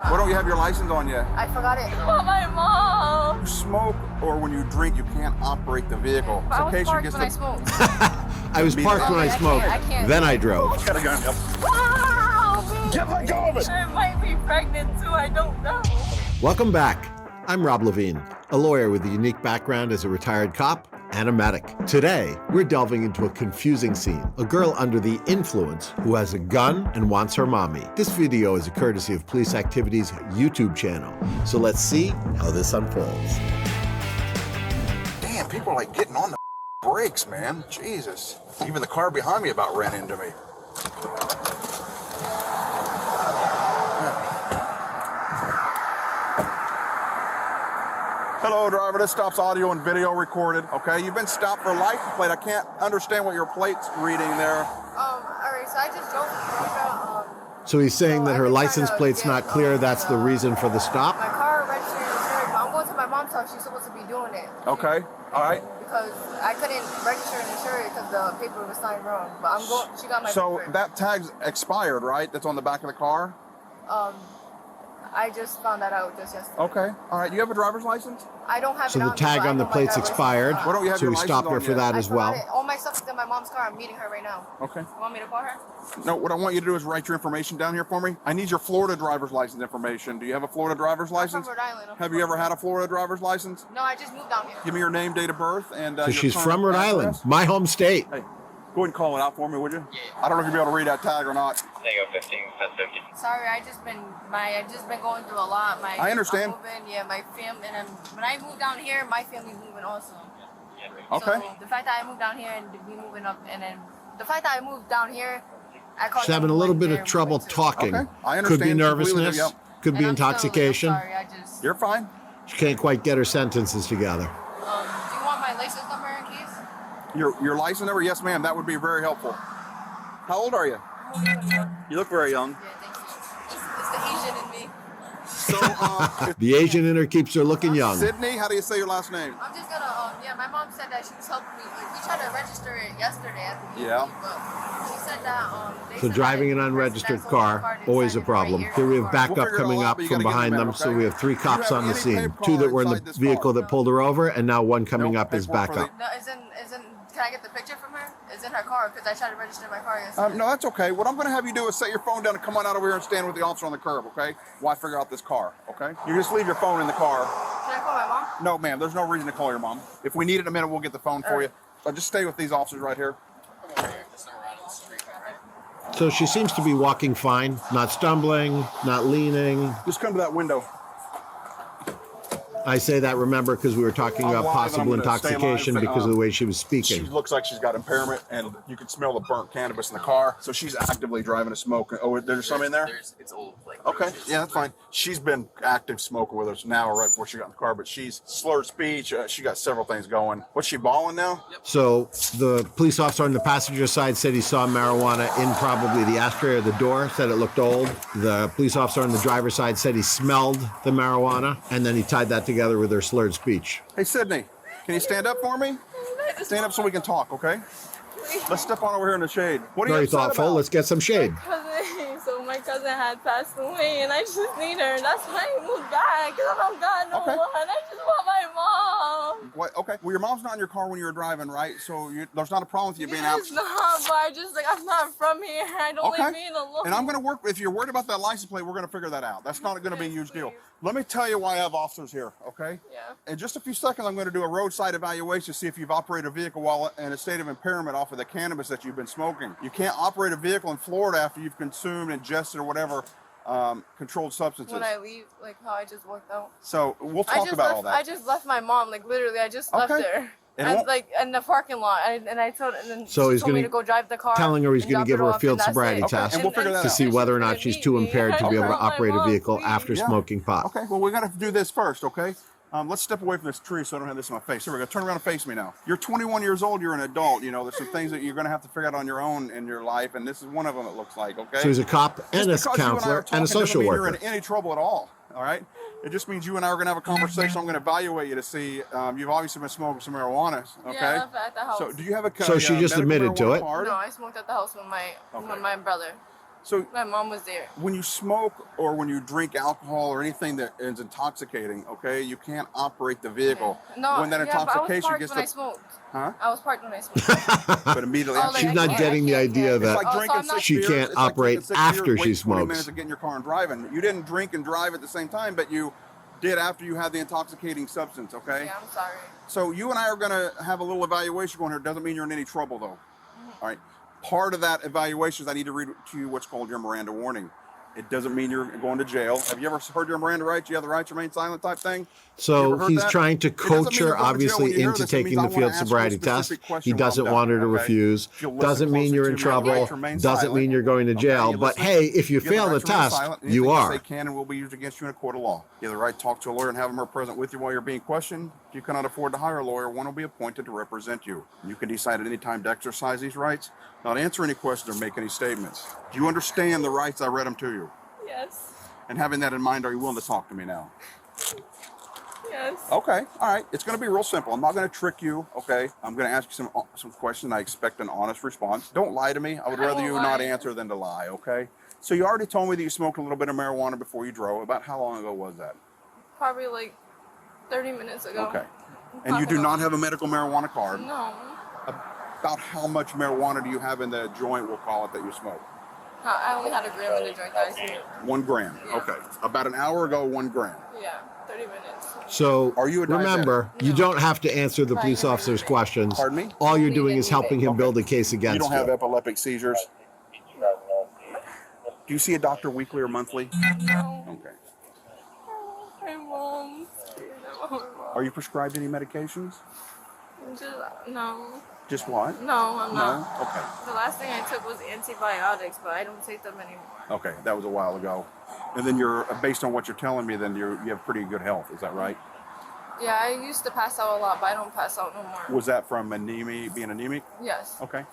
Why don't you have your license on yet? I forgot it. Oh, my mom. You smoke or when you drink, you can't operate the vehicle. I was parked when I smoked. I was parked when I smoked. I can't. Then I drove. Got a gun. Yep. Wow, Get let go of it. I might be pregnant too. I don't know. Welcome back. I'm Rob Levine, a lawyer with a unique background as a retired cop and a medic. Today, we're delving into a confusing scene. A girl under the influence who has a gun and wants her mommy. This video is a courtesy of Police Activity's YouTube channel. So let's see how this unfolds. Damn, people are like getting on the brakes, man. Jesus. Even the car behind me about ran into me. Hello, driver. This stop's audio and video recorded. Okay, you've been stopped for a license plate. I can't understand what your plate's reading there. All right, so I just drove from So he's saying that her license plate's not clear. That's the reason for the stop? my car registered and insured, but I'm going to my mom's house. She's supposed to be doing it. Okay, all right. Because I couldn't register and insure it because the paper was signed wrong. But I'm going. She got my So paper. that tag's expired, right? That's on the back of the car? I just found that out just yesterday. Okay, all right. You have a driver's license? I don't have So it the on me, tag but I on the know my plate's driver's expired. license. Why don't you have So your we license stopped her on for yet? that I as forgot well. it. All my stuff is in my mom's car. I'm meeting her right now. Okay. You want me to call her? No, what I want you to do is write your information down here for me. I need your Florida driver's license information. Do you have a Florida driver's I'm license? from Rhode Island. Have you ever had a Florida driver's license? No, I just moved down here. Give me your name, date of birth, and So your she's current from Rhode Island, address. my home state. Hey, go ahead and call it out for me, would you? Yeah. I don't know if you'll be able to read that tag or not. Tango 15, 1050. Sorry, I just been going through a lot. I understand. I'm moving, yeah, my family, and when I moved down here, my family's moving also. Okay. So the fact that I moved down here and we moving up, and then the fact that I moved down here, I called. She's having a little bit of trouble talking. Okay, I Could be understand completely, nervousness, yep. could be intoxication. Sorry, I just. You're fine. She can't quite get her sentences together. Do you want my license number in case? Your license number? Yes, ma'am. That would be very helpful. How old are you? I'm only 21. You look very young. Yeah, thank you. It's the Asian in me. So, The Asian in her keeps her looking young. Sydney, how do you say your last name? I'm just gonna, yeah, my mom said that she was helping me. Like, we tried to register it yesterday at the Yeah. DUI, but she said that, they So said driving that an the person unregistered that sold my car, didn't always sign a it problem. right Here we here. have backup We'll figure it coming all out, up but you from gotta get in behind a them, minute, so okay? we have 3 cops have on the any scene. paper 2 that were in inside the this vehicle car? that pulled her over, and now 1 coming Nope, up as paperwork for backup. No, can I get the picture from her? It's in her car, because I tried to register my car yesterday. No, that's okay. What I'm going to have you do is set your phone down and come on out over here and stand with the officer on the curb, okay? While I figure out this car, okay? You just leave your phone in the car. Can I call my mom? No, ma'am, there's no reason to call your mom. If we need it in a minute, we'll get the phone for you. So just stay with these officers right here. So she seems to be walking fine, not stumbling, not leaning. Just come to that window. I say that, remember, because we were talking I'm about live, possible and I'm gonna stay intoxication live, because of the way she was She speaking. looks like she's got impairment, and you can smell the burnt cannabis in the car. So she's actively driving a smoke. Oh, there's some in there? It's old, like. Okay, yeah, that's fine. She's been active smoking with us now, right before she got in the car, but she's slurred speech. She got several things going. What's she bawling now? So the police officer on the passenger side said he saw marijuana in probably the ashtray or the door, said it looked old. The police officer on the driver's side said he smelled the marijuana, and then he tied that together with her slurred speech. Hey, Sydney, can you stand up for me? Stand up so we can talk, okay? Let's step on over here in the shade. What are you Very upset thoughtful. about? Let's get some shade. So my cousin had passed away, and I just need her. That's why I moved back, because I don't got no Okay. one. I just want my mom. What? Okay. Well, your mom's not in your car when you were driving, right? So there's not a problem with you being out. It's not, but I just, I'm not from here. I don't like being alone. And I'm going to work. If you're worried about that license plate, we're going to figure that out. That's not going to be a huge deal. Let me tell you why I have officers here, okay? Yeah. In just a few seconds, I'm going to do a roadside evaluation to see if you've operated a vehicle while in a state of impairment off of the cannabis that you've been smoking. You can't operate a vehicle in Florida after you've consumed, ingested, or whatever controlled substances. When I leave, like how I just walked out. So we'll talk about all that. I just left my mom, like literally, I just left her. It And won't- like in the parking lot, and I told, and then So she he's told me gonna- to go drive the car. telling her he's and gonna drop give it her a off, field and that's sobriety it. test and we'll figure that to out. see whether or not she's too impaired to be able to Oh, my operate a mom, vehicle please. after Yeah. smoking pot. Okay, well, we got to do this first, okay? Let's step away from this tree so I don't have this in my face. Here we go. Turn around and face me now. You're 21 years old. You're an adult. You know, there's some things that you're going to have to figure out on your own in your life, and this is one of them, it looks like, okay? So he's a cop and a Just because you and I are counselor talking and a doesn't social mean worker. You're in any trouble at all right? It just means you and I are going to have a conversation. I'm going to evaluate you to see, you've obviously been smoking some marijuana, okay? Yeah, I left it at the house. So do you have a So she just medical admitted to marijuana it? card? No, I smoked at the house with my brother. So My mom was there. when you smoke or when you drink alcohol or anything that is intoxicating, okay, you can't operate the vehicle. No, when that yeah, but I was intoxication parked gets when I to, smoked. huh? I was parked when I smoked. But immediately Oh, after like, She's I not can't- getting the I can't- idea can't. that It's like Oh, so drinking I'm not- six She beers. can't It's like operate drinking 6 after beers, she wait 20 smokes. minutes to get in your car and driving. You didn't drink and drive at the same time, but you did after you had the intoxicating substance, okay? Yeah, I'm sorry. So you and I are going to have a little evaluation going here. Doesn't mean you're in any trouble, though. All right. Part of that evaluation is I need to read to you what's called your Miranda warning. It doesn't mean you're going to jail. Have you ever heard your Miranda rights? You have the right to remain silent type thing? You So ever heard hear that? trying to It doesn't mean coach you're her, going to jail when obviously, you hear into this. It means taking I the wanna field ask you a sobriety test. specific He question when I'm doesn't done, want her to okay? refuse. If you'll listen Doesn't mean closely you're to in me, you have the right trouble. to remain Doesn't silent. mean you're going to Okay, jail. you But listening? hey, if you You have fail the the right to remain test, silent. you Anything are. say can and will be used against you in a court of law. You have the right to talk to a lawyer and have them present with you while you're being questioned. If you cannot afford to hire a lawyer, one will be appointed to represent you. You can decide at any time to exercise these rights, not answer any questions or make any statements. Do you understand the rights? I read them to you. Yes. And having that in mind, are you willing to talk to me now? Yes. Okay, all right. It's going to be real simple. I'm not going to trick you, okay? I'm going to ask you some questions. I expect an honest response. Don't lie to me. I would I rather won't you lie. not answer than to lie, okay? So you already told me that you smoked a little bit of marijuana before you drove. About how long ago was that? Probably like 30 minutes ago. Okay. And you do not have a medical marijuana card. No. About how much marijuana do you have in the joint, we'll call it, that you smoke? I only had a gram in the joint that I smoked. 1 gram. Okay. About an hour ago, 1 gram. Yeah, 30 minutes. So Are you a diabetic? remember, you don't have to answer the police Right. officer's questions. Pardon me? All you're doing is helping him Okay. build a case against You don't have you. epileptic seizures? Do you see a doctor weekly or monthly? No. Okay. My mom. Are you prescribed any medications? Just, no. Just what? No, I'm No? not. Okay. The last thing I took was antibiotics, but I don't take them anymore. Okay, that was a while ago. And then you're, based on what you're telling me, then you have pretty good health. Is that right? Yeah, I used to pass out a lot, but I don't pass out no more. Was that from anemia, being anemic? Yes. Okay.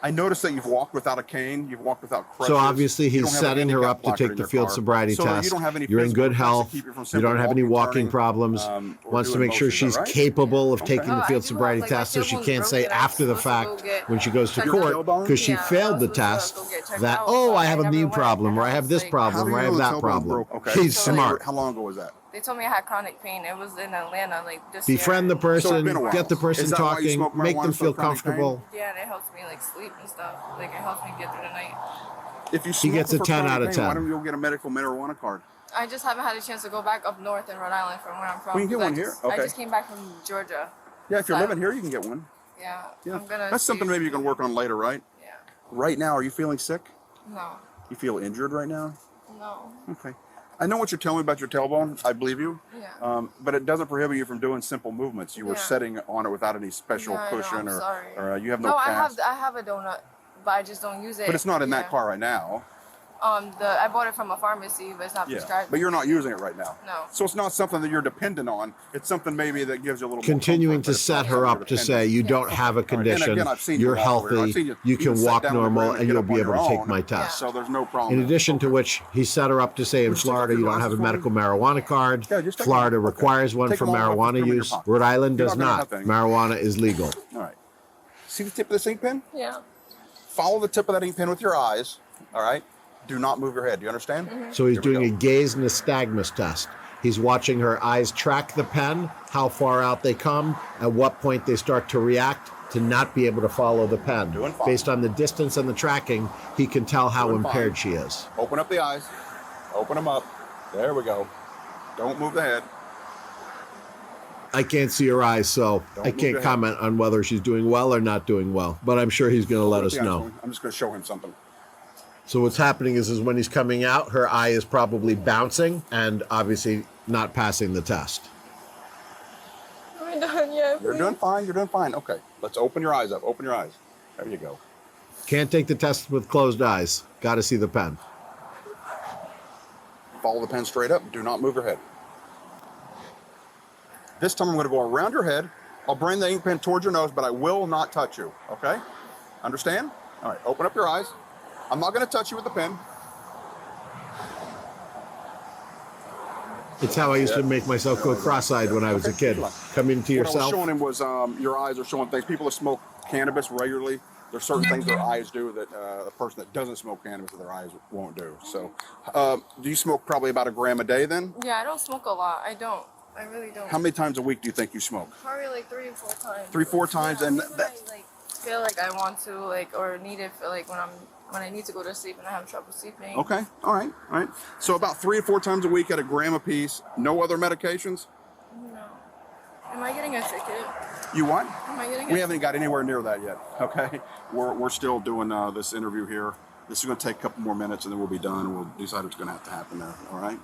I noticed that you've walked without a cane. You've walked without crutches. So obviously You he's don't have a setting her handicap up to placard take in the your field car. sobriety So you test. don't have any You're in physical good effects that health. keep you from You simply don't have any walking turning, problems. or Wants to doing make sure motions, is she's that right? capable of taking No, the I field do sobriety have, like, test, so my she tailbone's can't say broken. I'm after the supposed to fact go get when she goes to checked court out. because she Yeah, failed the I was supposed test to go get checked that, out, oh, but I have I a never knee went. problem, or I have this Like, How problem, do or I you have know the that tailbone problem. broke? Okay. He's So, smart. How long ago was that? They told me I had chronic pain. It was in Atlanta, like this Befriend the year. So it's person, been a while. get the person Is that why you talking, smoke make marijuana them for feel chronic pain? comfortable. Yeah, and it helps me like sleep and stuff. Like it helps me get through the night. If you smoke gets a for 10 chronic out of pain, 10. Why don't you go get a medical marijuana card? I just haven't had a chance to go back up north in Rhode Island from where I'm from. Well, you can get 'cause one I here. just- Okay. I just came back from Georgia. Yeah, if you're So- living here, you can get one. Yeah. Yeah. I'm gonna. That's something see- maybe you can work on later, right? Yeah. Right now, are you feeling sick? No. You feel injured right now? No. Okay. I know what you're telling me about your tailbone. I believe you. Yeah. But it doesn't prohibit you from doing simple movements. You were Yeah. sitting on it without any special Yeah, I know, cushion, I'm sorry. or you have no No, cast. I have a donut, but I just don't use it. But it's not in that Yeah. car right now. I bought it from a pharmacy, but it's not Yeah. prescribed. But you're not using it right now. No. So it's not something that you're dependent on. It's something maybe that gives you a little Continuing more comfort, to but it's set not her something up you're to say dependent you Yeah. don't have a on. And condition, again, I've seen you you're walk over here. I've healthy, seen you even can sit walk down on the normal, ground and get you'll up be on able your to take own. my test. So there's no problem. In addition to which, he set her up to say in Would you take off Florida your you don't have a glasses for me? medical marijuana card. Yeah, just take Florida them off. Okay. requires one Take for them all off, put them marijuana in your use. pocket. Rhode Island You're does not gonna not. have things. Marijuana is legal. All right. See the tip of this ink pen? Yeah. Follow the tip of that ink pen with your eyes. All right. Do not move your head. Do you understand? So he's Here we doing a go. gaze nystagmus test. He's watching her eyes track the pen, how far out they come, at what point they start to react to not be able to follow the pen. Doing fine. Based on the distance and the tracking, he can tell how Doing impaired fine. she is. Open up the eyes. Open them up. There we go. Don't move the head. I can't see her eyes, so Don't I move can't your head. comment on whether she's doing well or not doing well. But I'm sure he's going to let Open us up the eyes know. for me. I'm just going to show him something. So what's happening is when he's coming out, her eye is probably bouncing and obviously not passing the test. Am I done yet? You're please? doing fine. You're doing fine. Okay. Let's open your eyes up. Open your eyes. There you go. Can't take the test with closed eyes. Got to see the pen. Follow the pen straight up. Do not move your head. This time I'm going to go around your head. I'll bring the ink pen towards your nose, but I will not touch you. Okay? Understand? All right. Open up your eyes. I'm not going to touch you with the pen. It's how I used to make myself go cross-eyed when I was a kid. Come into What I was yourself. showing him was your eyes are showing things. People that smoke cannabis regularly, There's certain things their eyes do that a person that doesn't smoke cannabis their eyes won't do. So, do you smoke probably about a gram a day then? Yeah, I don't smoke a lot. I don't. I really don't. How many times a week do you think you smoke? Probably like 3 or 4 times. 3, 4 times, Yeah, and when I like feel like I want to or need it for like when I need to go to sleep and I have trouble sleeping. Okay, all right. So about 3 or 4 times a week at a gram apiece. No other medications? No. Am I getting a ticket? You what? Am I getting? We haven't got anywhere near that yet. Okay, we're still doing this interview here. This is going to take a couple more minutes, and then we'll be done. And we'll decide what's going to have to happen there. All right.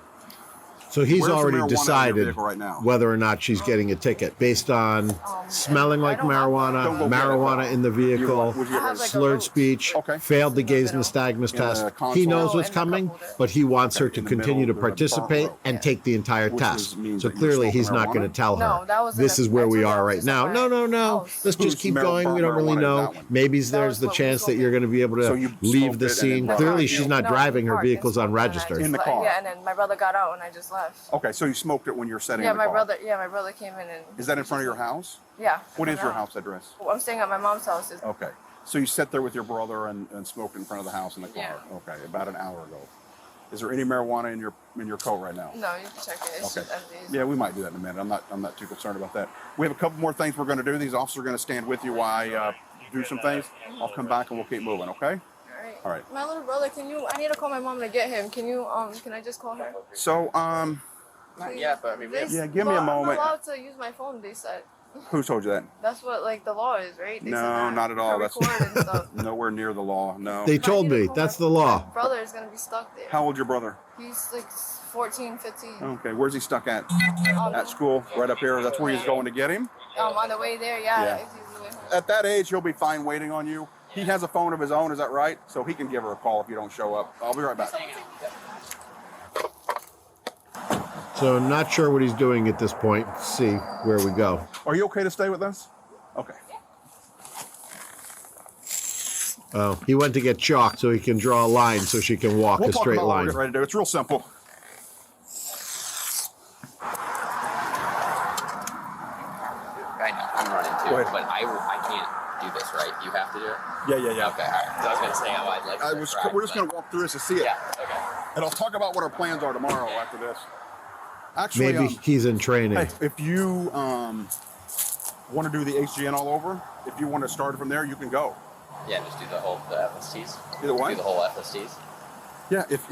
So he's Where's the already marijuana in your decided vehicle right now? whether or not she's getting a ticket based on smelling like Don't marijuana, go get it. marijuana in the vehicle, Would you I have like a slurred roach. speech, Okay. failed the gaze nystagmus test. console? He knows No, what's in the coming, cup holder. but he wants her Okay, to in the continue to middle, there's a burnt participate row. and take the entire Which test. means So that you're clearly smoking he's not going to marijuana? tell her. No, that was. This is where we are right now. No. Let's just keep going. We don't really marijuana is know. that one? Maybe That there's was the what we chance that smoked. you're going to be able So to you leave smoked the it and then scene. parked Clearly it. she's not No, driving. we Her parked and vehicle's smoked, and I unregistered. just In the left. car? Yeah, and then my brother got out and I just left. Okay, so you smoked it when you're sitting Yeah, in the my car. brother. Yeah, my brother came in and. Is that in front of your house? Yeah. What is your Yeah. house address? I'm staying at my mom's house. Okay. So you sat there with your brother and smoked in front of the house in the car. Yeah. Okay, about an hour ago. Is there any marijuana in your coat right now? No, you can check it. It's Okay. just empty. Yeah, we might do that in a minute. I'm not too concerned about that. We have a couple more things we're going to do. These officers are going to stand with you while I do some things. I'll come back and we'll keep moving. Okay. All right. My little brother, I need to call my mom to get him. Can I just call her? So Not yet, but I mean, we have, Yeah, give me a moment. I'm allowed to use my phone, they said. who told you that? That's what like the law is, right? They said No, that not at all. to That's record and stuff. nowhere near the law. No. They I told need to me call that's my- the law. My brother is gonna be stuck there. How old's your brother? He's like 14, 15. Okay, where's he stuck at? At school, right up here. That's where he's going to get him. On the way there, yeah. Yeah. If he's the way home. At that age, he'll be fine waiting on you. He has a phone of his own, is that right? So he can give her a call if you don't show up. I'll be right back. So not sure what he's doing at this point. See where we go. Are you okay to stay with us? Okay. Oh, he went to get chalk so he can draw a line so she can walk We'll a talk straight about what we're line. getting ready to do. It's real simple. I know, I'm running Go too, ahead. but I can't do this, right? You have to do it? Yeah. Okay, all right. 'Cause I was going to say, I'd like to try, We're just but- going to walk through this to see it. Yeah, okay. And I'll talk about what our plans are tomorrow after this. Actually, Maybe he's in training. hey, if you want to do the HGN all over, if you want to start from there, you can go. Yeah, just do the FSTs. Do the what? Do the whole FSTs. Yeah, if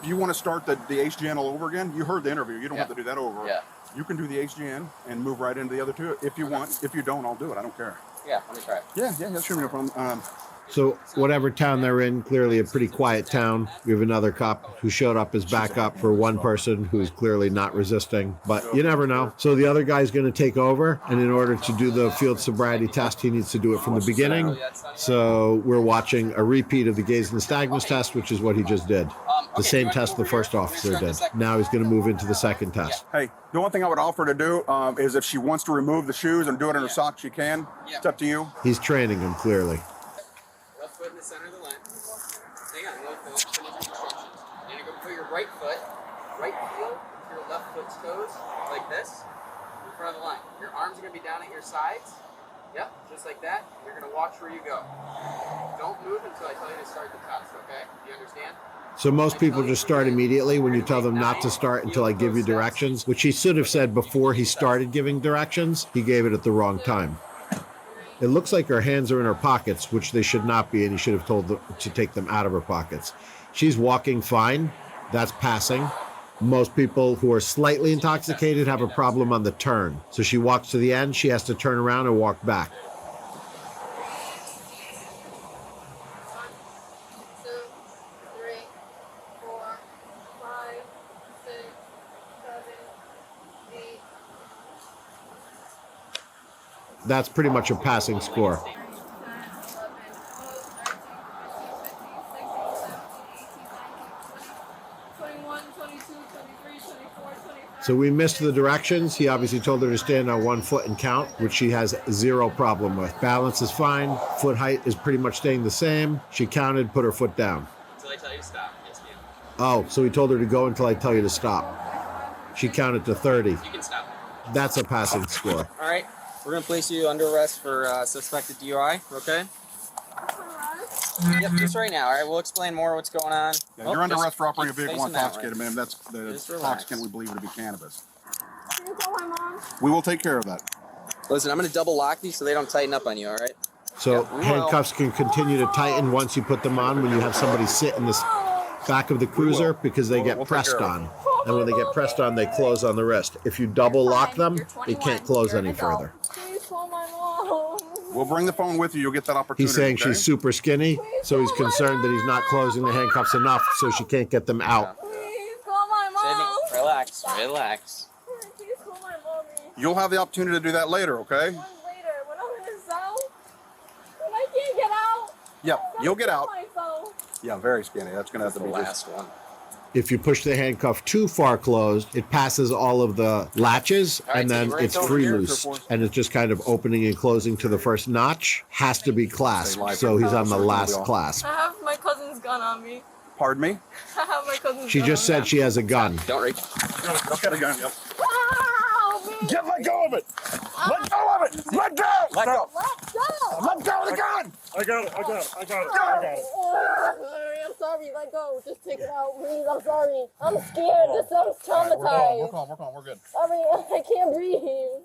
you want to start the HGN all over again, you heard the interview. You don't have to Yeah. do that over. Yeah. You can do the HGN and move right into the other two if you want. If you don't, I'll do it. I don't care. Yeah, let me try it. Yeah, sure, no problem. So whatever town they're in, clearly a pretty quiet town. We have another cop who showed up as backup for one person who's clearly not resisting, but you never know. So the other guy's going to take over, and in order to do the field sobriety test, he needs to do it from the beginning. So we're watching a repeat of the gaze and nystagmus test, which is what he just did. The same test the first officer did. Now he's going to move into the second test. Hey, the one thing I would offer to do is if she wants to remove the shoes and do it in her socks, she can. It's up to you. He's training him clearly. Left foot in the center of the line. Hang on, really finish instructions. You're gonna go put your right foot, right heel to your left foot's toes, like this, in front of the line. Your arms are gonna be down at your sides. Yep, just like that. You're gonna watch where you go. Don't move until I tell you to start the test, okay? Do you understand? So most people just start immediately when you tell them not to start until I give you directions, which he should have said before he started giving directions. He gave it at the wrong time. It looks like her hands are in her pockets, which they should not be, and he should have told them to take them out of her pockets. She's walking fine. That's passing. Most people who are slightly intoxicated have a problem on the turn. So she walks to the end, she has to turn around and walk back. 1, 2, 3, 4, 5, 6, 7, 8. That's pretty much a passing score. 9, 10, 11, 12, 13, 14, 15, 16, 17, 18, 19, 20, 21, 22, 23, 24, 25. So we missed the directions. He obviously told her to stand on 1 foot and count, which she has zero problem with. Balance is fine. Foot height is pretty much staying the same. She counted, put her foot down. Until I tell you to stop. Yes, ma'am. Oh, so he told her to go until I tell you to stop. She counted to 30. You can stop. That's a passing score. All right. We're gonna place you under arrest for suspected DUI. Okay. Yep, just right now. All right, we'll explain more what's going on. Yeah, you're under arrest for operating a keep vehicle facing that intoxicated, way. ma'am. That's the Just relax. intoxicant we believe to be cannabis. Can you call my mom? We will take care of that. Listen, I'm going to double lock these so they don't tighten up on you, all right? So Yeah, we handcuffs can continue to tighten once you put them on when you have somebody sit in the back of the cruiser because they get We'll take pressed care on. And when they get pressed on, they close on the wrist. If you double lock them, they can't close any further. Please call my mom. We'll bring the phone with you. You'll get that opportunity. He's saying okay? she's super skinny, so he's concerned that he's not closing the handcuffs enough so she can't get them out. Please call my mom. Sydney, relax, relax. Please call my mommy. You'll have the opportunity to do that later, okay? When later, when I'm in the cell, when I can't get out. Yep, you'll get out. Myself. Yeah, very skinny. That's going to have That's to the be last one. If you push the handcuff too far closed, it passes all of the latches All right, and so then you ready it's to free over here? loose. And it's just kind of opening and closing to the first notch. Has to be clasped, so he's on the last clasp. I have my cousin's gun on me. Pardon me? I have my cousin's She gun just on said she has a gun. Don't reach. Look at a gun. Yep. me. Ow, man. Let go of it! Let go of it! Let go! Let go. Let go. Let go of the gun! I got it. I'm sorry, let go. Just take it out, please. I'm sorry. I'm scared. This sounds traumatized. We're calm. We're good. Sorry, I can't breathe.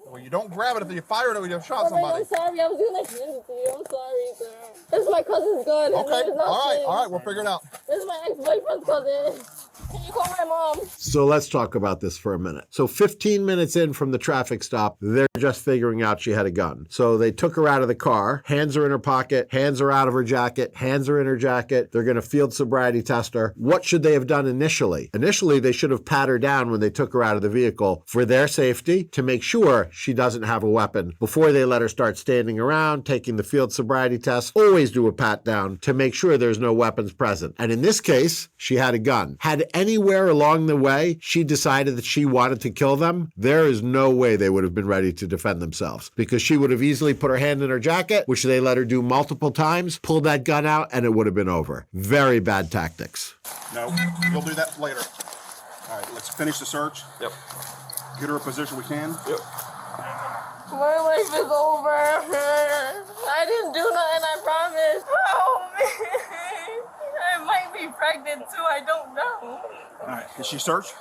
Well, you don't grab it if you fire it or you shot Sorry, somebody. I'm sorry. I was gonna hand it to you. I'm sorry, sir. This is my cousin's gun. Okay, There's all nothing. right, we'll figure it out. This is my ex-boyfriend's cousin. Can you call my mom? So let's talk about this for a minute. So 15 minutes in from the traffic stop, they're just figuring out she had a gun. So they took her out of the car, hands are in her pocket, hands are out of her jacket, hands are in her jacket. They're going to field sobriety test her. What should they have done initially? Initially, they should have pat her down when they took her out of the vehicle for their safety to make sure she doesn't have a weapon before they let her start standing around, taking the field sobriety test. Always do a pat down to make sure there's no weapons present. And in this case, she had a gun. Had anywhere along the way she decided that she wanted to kill them, there is no way they would have been ready to defend themselves because she would have easily put her hand in her jacket, which they let her do multiple times, pulled that gun out, and it would have been over. Very bad tactics. No, you'll do that later. All right, let's finish the search. Yep. Get her a position we can. Yep. My life is over. I didn't do nothing, I promise. Oh, man. I might be pregnant, too. I don't know. All right, is she searched?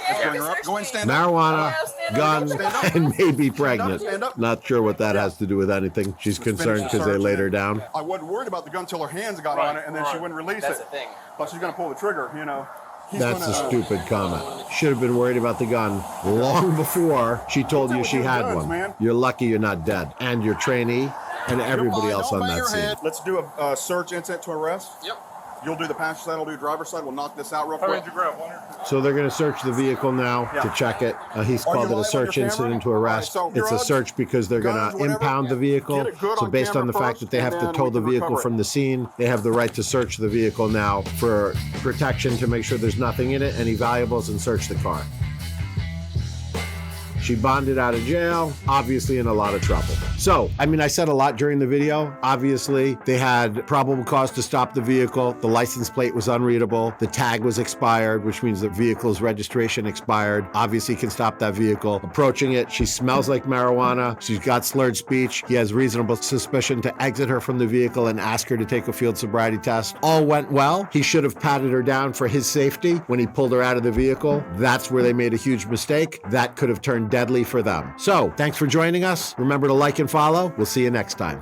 Yeah, Bring her up. Go ahead and stand up. Marijuana, Yeah, stand gun, up. and maybe pregnant. Stand up. Not sure what that has to do with anything. She's concerned because they laid her down. I wasn't worried about the gun till her hands got on it, and then she wouldn't release That's it. the thing. But she's gonna pull the trigger, you know. He's That's a gonna, stupid comment. Should have been worried about the gun long before she told you she had guns, one. man. You're lucky you're not dead. And your trainee and everybody else Don't on bang that your scene. head. Let's do a search incident to arrest. Yep. You'll do the passenger side, I'll do driver's side. We'll knock this out real quick. grab one or two? So they're going to search the vehicle now to check it. He's Are called you it a live on search your incident to camera? arrest. All right, so It's a drugs, search because they're going guns, to whatever, impound the vehicle. get it good So on based on the camera fact that they first, have to and tow then the we can vehicle recover from it. the scene, they have the right to search the vehicle now for protection to make sure there's nothing in it, any valuables, and search the car. She bonded out of jail, obviously in a lot of trouble. So, I said a lot during the video. Obviously, they had probable cause to stop the vehicle. The license plate was unreadable. The tag was expired, which means the vehicle's registration expired. Obviously, can stop that vehicle. Approaching it, she smells like marijuana. She's got slurred speech. He has reasonable suspicion to exit her from the vehicle and ask her to take a field sobriety test. All went well. He should have patted her down for his safety when he pulled her out of the vehicle. That's where they made a huge mistake. That could have turned deadly for them. So, thanks for joining us. Remember to like and follow. We'll see you next time.